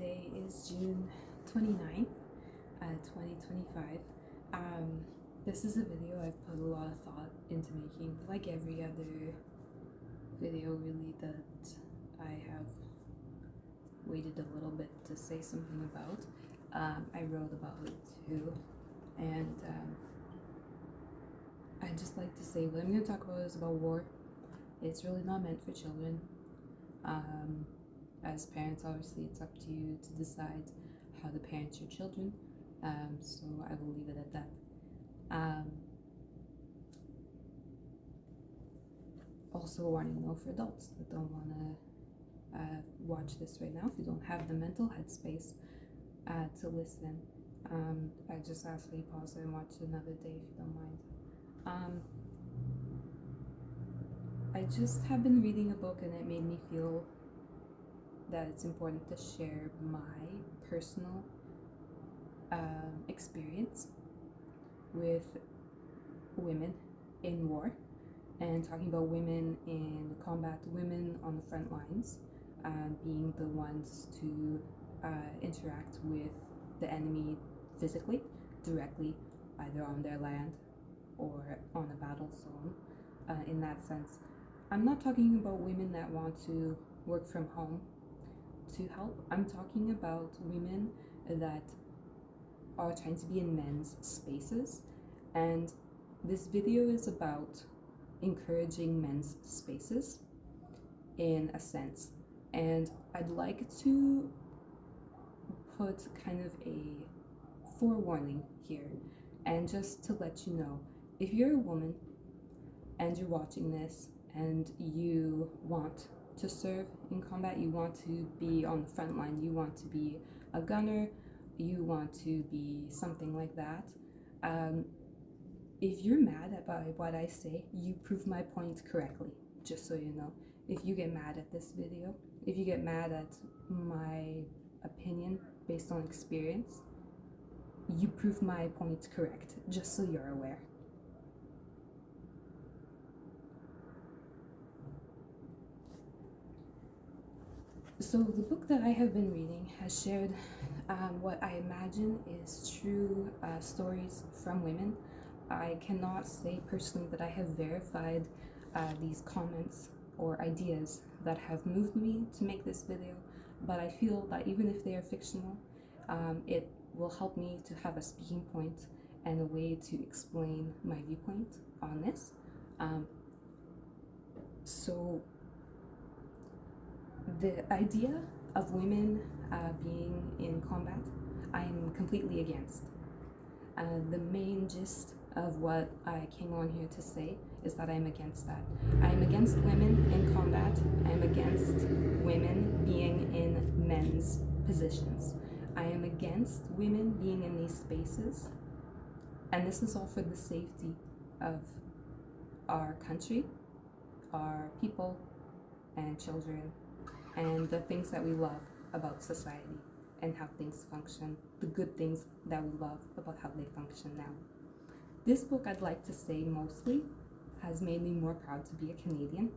Today is June 29th, 2025. This is a video I've put a lot of thought into making, like every other video really that I have waited a little bit to say something about. I wrote about it too, and I'd just like to say what I'm going to talk about is about war. It's really not meant for children. As parents, obviously, it's up to you to decide how to parent your children. So I will leave it at that. Also, a warning note for adults that don't want to watch this right now. If you don't have the mental headspace to listen, I just ask that you pause and watch another day if you don't mind. I just have been reading a book and it made me feel that it's important to share my personal experience with women in war and talking about women in combat, women on the front lines, being the ones to interact with the enemy physically, directly, either on their land or on a battle zone. In that sense, I'm not talking about women that want to work from home to help. I'm talking about women that are trying to be in men's spaces, and this video is about encouraging men's spaces in a sense. And I'd like to put kind of a forewarning here, and just to let you know, if you're a woman and you're watching this and you want to serve in combat, you want to be on the front line, you want to be a gunner, you want to be something like that, if you're mad about what I say, you prove my point correctly, just so you know. If you get mad at this video, if you get mad at my opinion based on experience, you prove my point correct, just so you're aware. So the book that I have been reading has shared what I imagine is true stories from women. I cannot say personally that I have verified these comments or ideas that have moved me to make this video, but I feel that even if they are fictional, it will help me to have a speaking point and a way to explain my viewpoint on this. So the idea of women being in combat, I am completely against. The main gist of what I came on here to say is that I'm against that. I'm against women in combat. I'm against women being in men's positions. I am against women being in these spaces. And this is all for the safety of our country, our people, and children, and the things that we love about society and how things function, the good things that we love about how they function now. This book, I'd like to say mostly, has made me more proud to be a Canadian.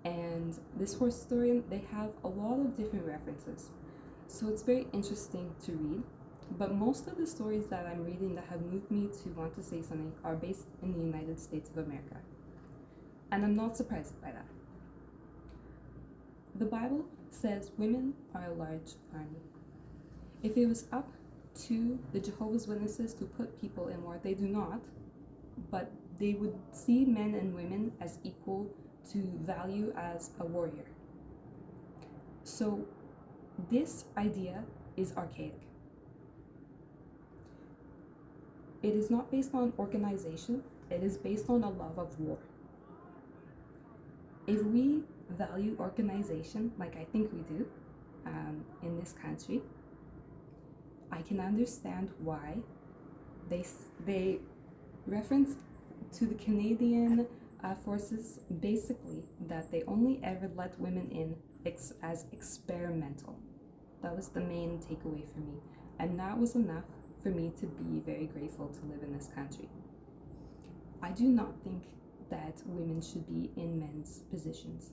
And this horse story, they have a lot of different references. So it's very interesting to read. But most of the stories that I'm reading that have moved me to want to say something are based in the United States of America. And I'm not surprised by that. The Bible says women are a large army. If it was up to the Jehovah's Witnesses to put people in war, they do not, but they would see men and women as equal to value as a warrior. So this idea is archaic. It is not based on organization, it is based on a love of war. If we value organization like I think we do in this country, I can understand why they reference to the Canadian forces basically that they only ever let women in as experimental. That was the main takeaway for me, and that was enough for me to be very grateful to live in this country. I do not think that women should be in men's positions.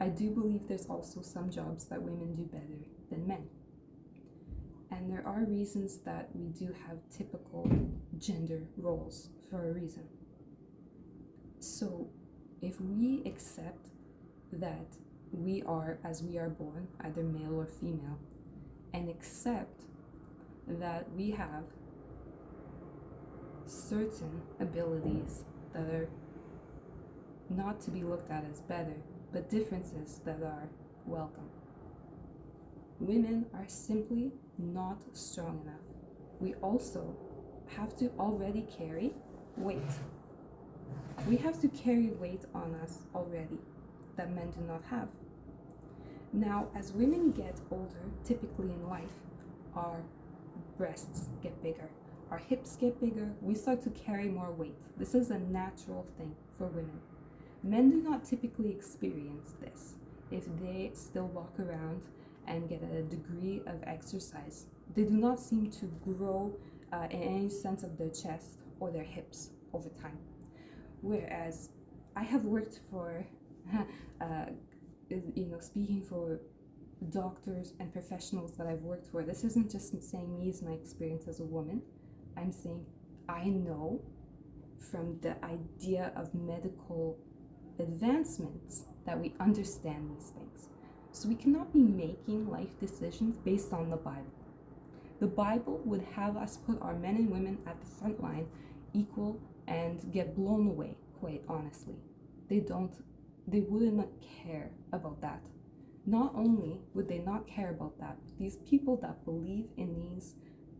I do believe there's also some jobs that women do better than men. And there are reasons that we do have typical gender roles for a reason. So if we accept that we are as we are born, either male or female, and accept that we have certain abilities that are not to be looked at as better, but differences that are welcome. Women are simply not strong enough. We also have to already carry weight. We have to carry weight on us already that men do not have. Now, as women get older, typically in life, our breasts get bigger, our hips get bigger, we start to carry more weight. This is a natural thing for women. Men do not typically experience this if they still walk around and get a degree of exercise. They do not seem to grow in any sense of their chest or their hips over time. Whereas I have worked for, speaking for doctors and professionals that I've worked for, this isn't just saying me as my experience as a woman. I'm saying I know from the idea of medical advancements that we understand these things. So we cannot be making life decisions based on the Bible. The Bible would have us put our men and women at the front line equal and get blown away, quite honestly. They wouldn't care about that. Not only would they not care about that, these people that believe in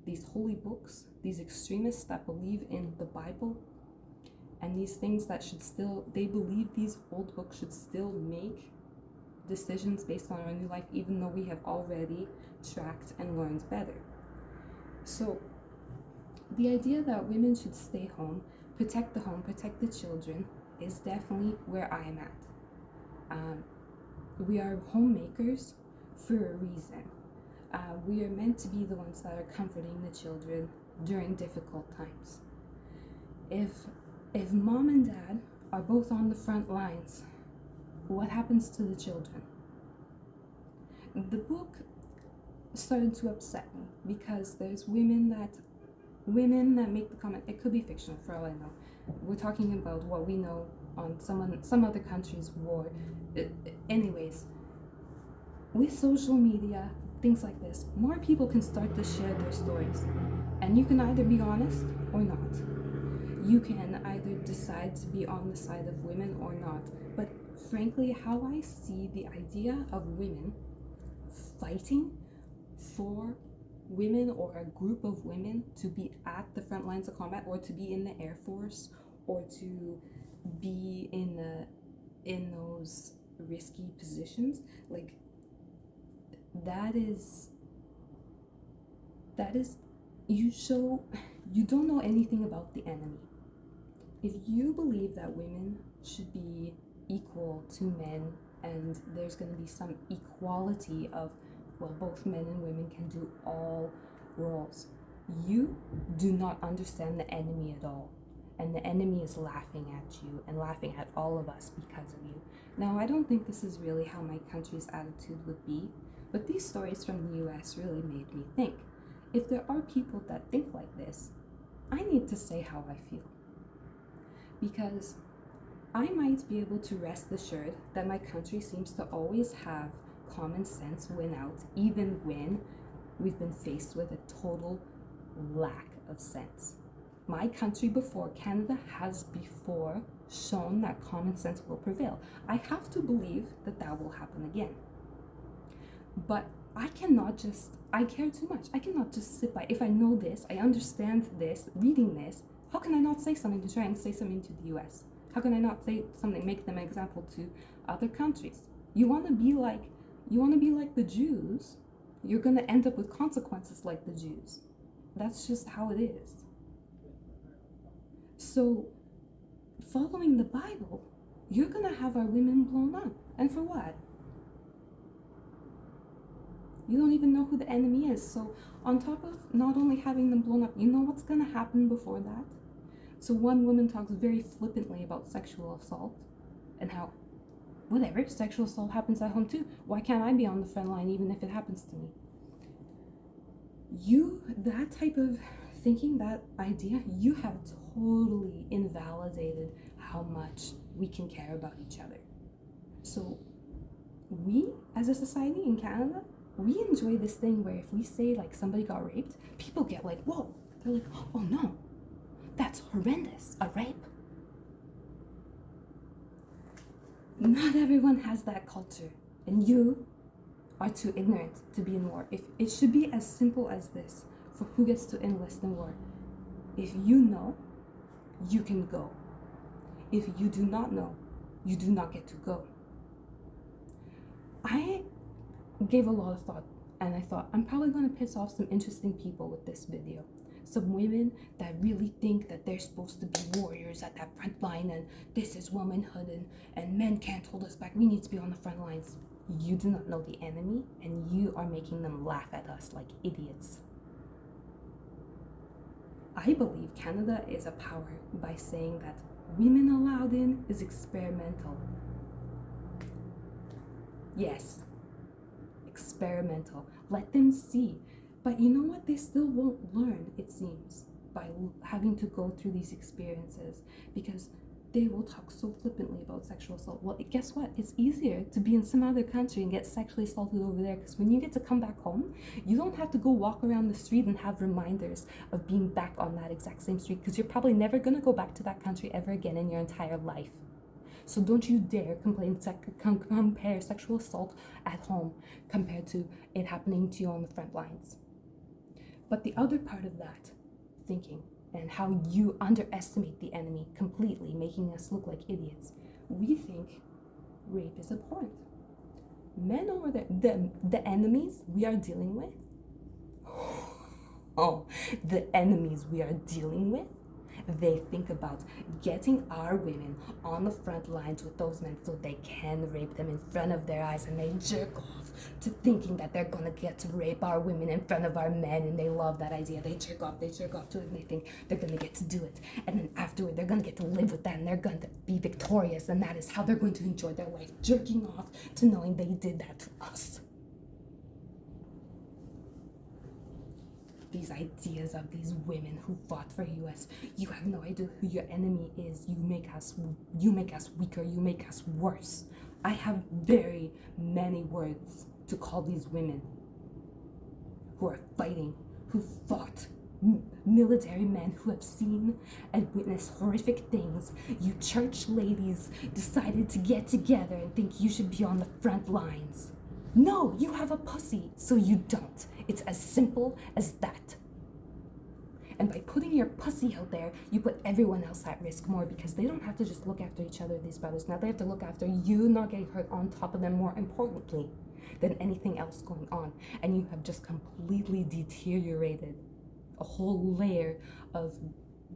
these holy books, these extremists that believe in the Bible, and these things that they believe these old books should still make decisions based on our new life, even though we have already tracked and learned better. So the idea that women should stay home, protect the children, is definitely where I am at. We are homemakers for a reason. We are meant to be the ones that are comforting the children during difficult times. If mom and dad are both on the front lines, what happens to the children? The book started to upset me because there's women that make the comment. It could be fictional for all I know. We're talking about what we know on some other country's war. Anyways, with social media, things like this, more people can start to share their stories, and you can either be honest or not. You can either decide to be on the side of women or not. But frankly, how I see the idea of women fighting for women or a group of women to be at the front lines of combat, or to be in the Air Force, or to be in those risky positions, like that is you don't know anything about the enemy. If you believe that women should be equal to men and there's going to be some equality of, well, both men and women can do all roles, you do not understand the enemy at all. And the enemy is laughing at you and laughing at all of us because of you. Now, I don't think this is really how my country's attitude would be, but these stories from the US really made me think. If there are people that think like this, I need to say how I feel. Because I might be able to rest assured that my country seems to always have common sense win out, even when we've been faced with a total lack of sense. My country before, Canada, has before shown that common sense will prevail. I have to believe that that will happen again. But I care too much. I cannot just sit by. If I know this, I understand this, reading this, how can I not say something to try and say something to the US? How can I not say something, make them an example to other countries? You want to be like the Jews, you're going to end up with consequences like the Jews. That's just how it is. So, following the Bible, you're going to have our women blown up. And for what? You don't even know who the enemy is. So, on top of not only having them blown up, you know what's going to happen before that? So one woman talks very flippantly about sexual assault and how whatever, sexual assault happens at home too. Why can't I be on the front line even if it happens to me? That type of thinking, that idea, you have totally invalidated how much we can care about each other. So we, as a society in Canada, we enjoy this thing where if we say like somebody got raped, people get like, whoa, they're like, oh no, that's horrendous, a rape. Not everyone has that culture, and you are too ignorant to be in war. If it should be as simple as this for who gets to enlist in war. If you know, you can go. If you do not know, you do not get to go. I gave a lot of thought, and I thought I'm probably going to piss off some interesting people with this video. Some women that really think that they're supposed to be warriors at that front line, and this is womanhood, and men can't hold us back. We need to be on the front lines. You do not know the enemy, and you are making them laugh at us like idiots. I believe Canada is a power by saying that women allowed in is experimental. Yes, experimental. Let them see. But you know what? They still won't learn, it seems, by having to go through these experiences, because they will talk so flippantly about sexual assault. Well, guess what? It's easier to be in some other country and get sexually assaulted over there, because when you get to come back home, you don't have to go walk around the street and have reminders of being back on that exact same street, because you're probably never going to go back to that country ever again in your entire life. So don't you dare compare sexual assault at home compared to it happening to you on the front lines. But the other part of that thinking, and how you underestimate the enemy completely, making us look like idiots, we think rape is abhorrent. Men over there, the enemies we are dealing with, the enemies we are dealing with, they think about getting our women on the front lines with those men so they can rape them in front of their eyes, and they jerk off to thinking that they're gonna get to rape our women in front of our men, and they love that idea. They jerk off to it, and they think they're gonna get to do it, and then afterward they're gonna get to live with that, and they're going to be victorious, and that is how they're going to enjoy their life, jerking off to knowing they did that to us. These ideas of these women who fought for us, you have no idea who your enemy is. You make us weaker, you make us worse. I have very many words to call these women who are fighting, who fought, military men who have seen and witnessed horrific things. You church ladies decided to get together and think you should be on the front lines. No, you have a pussy, so you don't. It's as simple as that. And by putting your pussy out there, you put everyone else at risk more, because they don't have to just look after each other, these brothers. Now they have to look after you not getting hurt on top of them, more importantly than anything else going on. And you have just completely deteriorated a whole layer of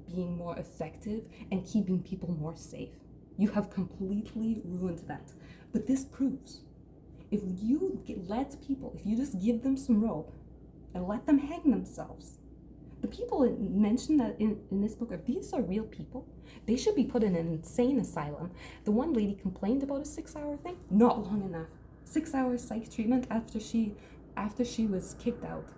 being more effective and keeping people more safe. You have completely ruined that. But this proves, if you if you just give them some rope and let them hang themselves, the people mentioned that in this book, these are real people. They should be put in an insane asylum. The one lady complained about a 6-hour thing. Not long enough. 6-hour psych treatment after she was kicked out.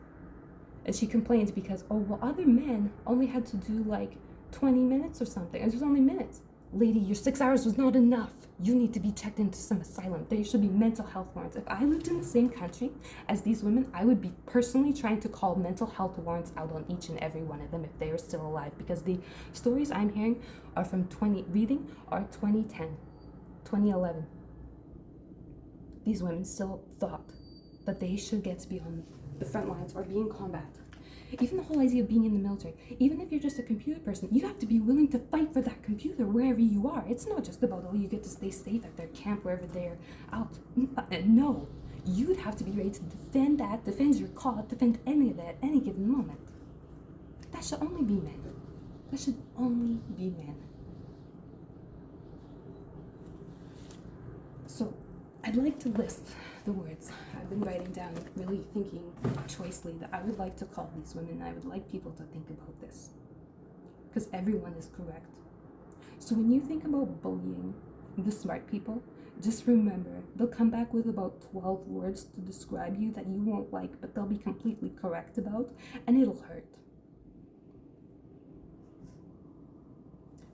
And she complained because, other men only had to do like 20 minutes or something. It was only minutes. Lady, your 6 hours was not enough. You need to be checked into some asylum. There should be mental health warrants. If I lived in the same country as these women, I would be personally trying to call mental health warrants out on each and every one of them if they were still alive, because the stories I'm hearing are from 2010, 2011. These women still thought that they should get to be on the front lines or be in combat. Even the whole idea of being in the military, even if you're just a computer person, you have to be willing to fight for that computer wherever you are. It's not just about, you get to stay safe at their camp wherever they're out. No, you'd have to be ready to defend that, defend your cause, defend any of that at any given moment. That should only be men. That should only be men. So, I'd like to list the words I've been writing down, really thinking choicely, that I would like to call these women. I would like people to think about this, because everyone is correct. So when you think about bullying the smart people, Just remember, they'll come back with about 12 words to describe you that you won't like, but they'll be completely correct about, and it'll hurt.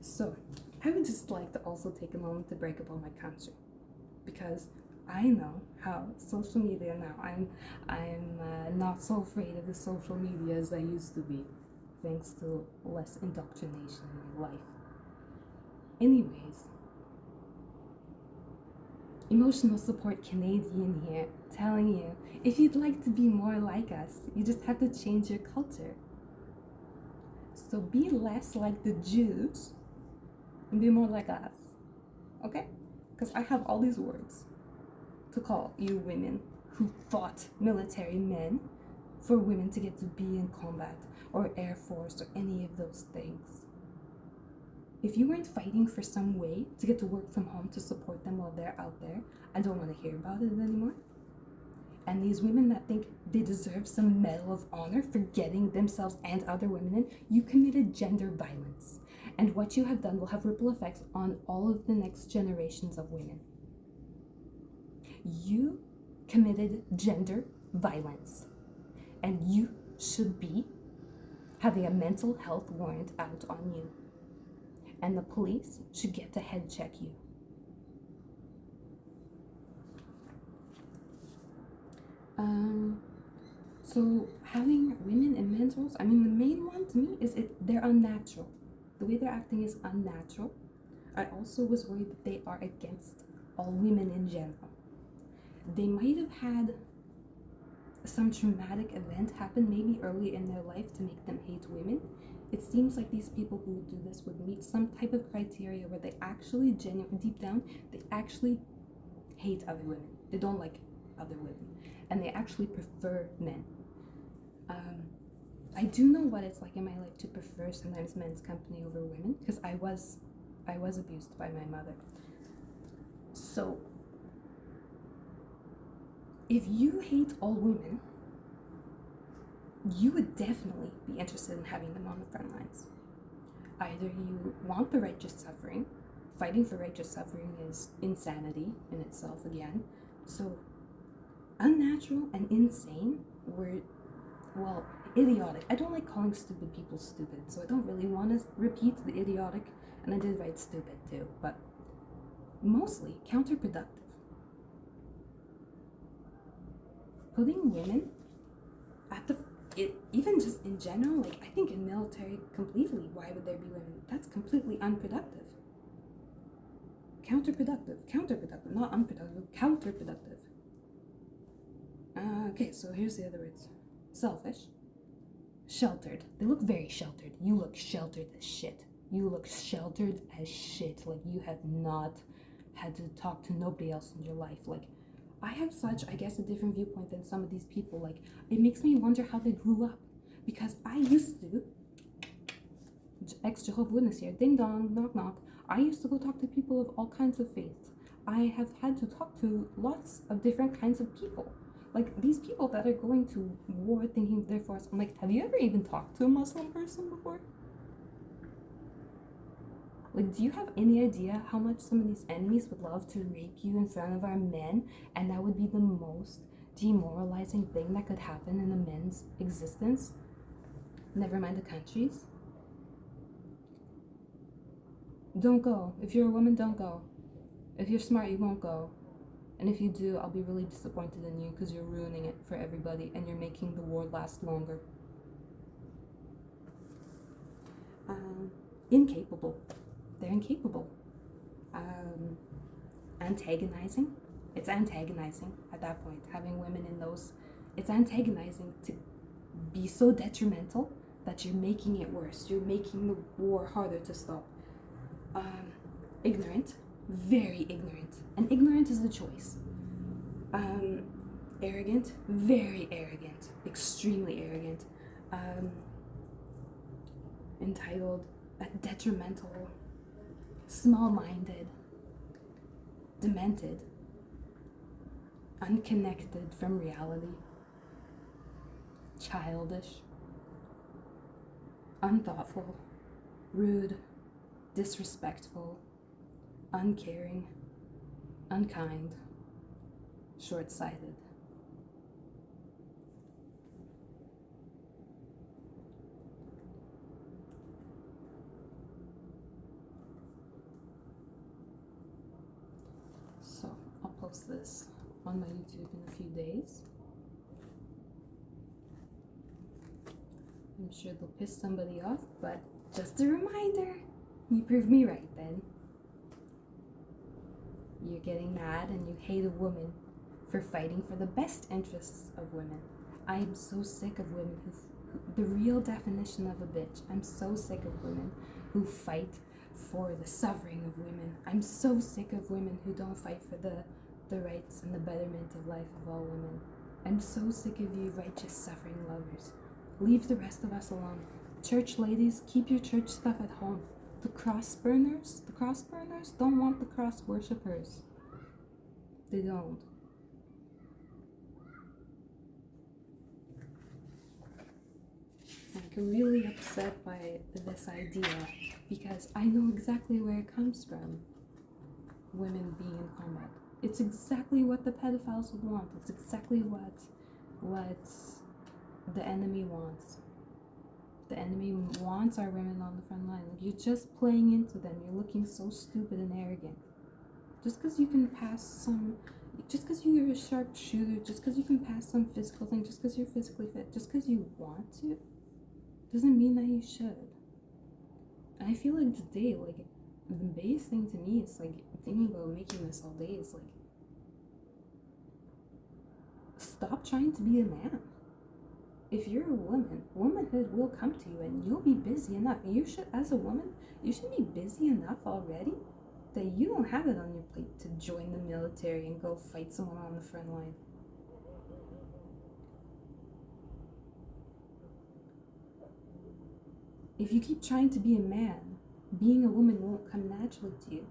So, I would just like to also take a moment to break up on my country, because I know how social media now. I'm not so afraid of the social media as I used to be, thanks to less indoctrination in my life. Anyways, Emotional Support Canadian here, telling you, if you'd like to be more like us, you just have to change your culture. So be less like the Jews and be more like us, okay? Because I have all these words to call you women who fought military men for women to get to be in combat or Air Force or any of those things. If you weren't fighting for some way to get to work from home to support them while they're out there, I don't want to hear about it anymore. And these women that think they deserve some medal of honor for getting themselves and other women in, you committed gender violence. And what you have done will have ripple effects on all of the next generations of women. You committed gender violence. And you should be having a mental health warrant out on you. And the police should get to head check you. So having women in men's roles, I mean, the main one to me is they're unnatural. The way they're acting is unnatural. I also was worried that they are against all women in general. They might have had some traumatic event happen maybe early in their life to make them hate women. It seems like these people who do this would meet some type of criteria where they actually deep down, they actually hate other women. They don't like other women. And they actually prefer men. I do know what it's like in my life to prefer sometimes men's company over women, because I was abused by my mother. So if you hate all women, you would definitely be interested in having them on the front lines. Either you want the righteous suffering. Fighting for righteous suffering is insanity in itself again. So unnatural and insane were, well, idiotic. I don't like calling stupid people stupid, so I don't really want to repeat the idiotic, and I did write stupid too, but mostly counterproductive. Putting women at even just in general, like, I think in military completely, why would there be women? That's completely unproductive. Counterproductive, not unproductive, counterproductive. Okay, so here's the other words. Selfish. Sheltered. They look very sheltered. You look sheltered as shit. You look sheltered as shit. Like, you have not had to talk to nobody else in your life. Like, I have such, I guess, a different viewpoint than some of these people. Like, it makes me wonder how they grew up. Because I used to, ex-Jehovah's Witness here, ding dong, knock knock. I used to go talk to people of all kinds of faiths. I have had to talk to lots of different kinds of people. Like, these people that are going to war thinking they're for us. I'm like, have you ever even talked to a Muslim person before? Like, do you have any idea how much some of these enemies would love to rape you in front of our men? And that would be the most demoralizing thing that could happen in a men's existence? Never mind the countries. Don't go. If you're a woman, don't go. If you're smart, you won't go. And if you do, I'll be really disappointed in you, because you're ruining it for everybody and you're making the war last longer. Incapable. They're incapable. Antagonizing. It's antagonizing at that point. Having women in those, it's antagonizing to be so detrimental that you're making it worse. You're making the war harder to stop. Ignorant. Very ignorant. And ignorant is the choice. Arrogant. Very arrogant. Extremely arrogant. Entitled. Detrimental. Small-minded. Demented. Unconnected from reality. Childish. Unthoughtful. Rude. Disrespectful. Uncaring. unkind, short-sighted. So I'll post this on my YouTube in a few days. I'm sure they'll piss somebody off, but just a reminder, you proved me right then. You're getting mad and you hate a woman for fighting for the best interests of women. I am so sick of women who the real definition of a bitch. I'm so sick of women who fight for the suffering of women. I'm so sick of women who don't fight for the rights and the betterment of life of all women. I'm so sick of you righteous suffering lovers. Leave the rest of us alone. Church ladies, keep your church stuff at home. The cross burners don't want the cross worshippers. They don't. I'm really upset by this idea because I know exactly where it comes from. Women being in combat. It's exactly what the pedophiles would want. It's exactly what the enemy wants. The enemy wants our women on the front line. Like, you're just playing into them. You're looking so stupid and arrogant. Just because you can pass some, just because you're a sharp shooter, just because you can pass some physical thing, just because you're physically fit, just because you want to, doesn't mean that you should. And I feel like today, like, the biggest thing to me is, like, thinking about making this all day is, like, stop trying to be a man. If you're a woman, womanhood will come to you and you'll be busy enough. You should, as a woman, you should be busy enough already that you don't have it on your plate to join the military and go fight someone on the front line. If you keep trying to be a man, being a woman won't come naturally to you.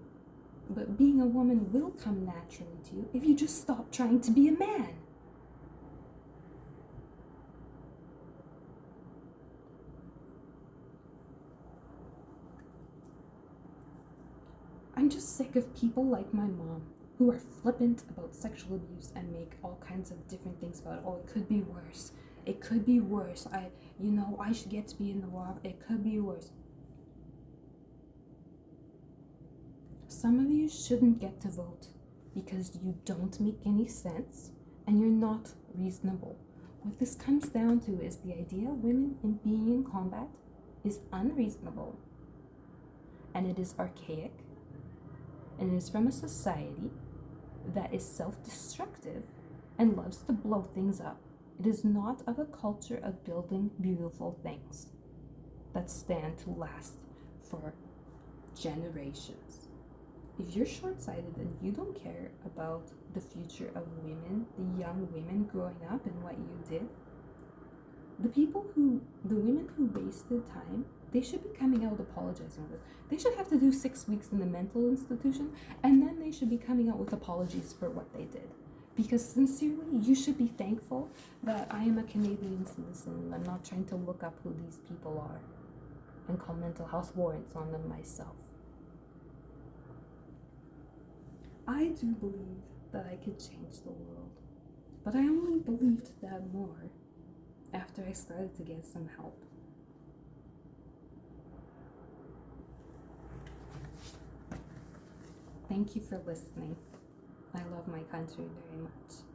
But being a woman will come naturally to you if you just stop trying to be a man. I'm just sick of people like my mom who are flippant about sexual abuse and make all kinds of different things about it. Oh, it could be worse. It could be worse. I should get to be in the war. It could be worse. Some of you shouldn't get to vote because you don't make any sense and you're not reasonable. What this comes down to is the idea of women being in combat is unreasonable and it is archaic. And it is from a society that is self-destructive and loves to blow things up. It is not of a culture of building beautiful things that stand to last for generations. If you're short-sighted and you don't care about the future of women, the young women growing up and what you did, the women who wasted time, they should be coming out apologizing with it. They should have to do 6 weeks in the mental institution, and then they should be coming out with apologies for what they did. Because sincerely, you should be thankful that I am a Canadian citizen and I'm not trying to look up who these people are and call mental health warrants on them myself. I do believe that I could change the world, but I only believed that more after I started to get some help. Thank you for listening. I love my country very much.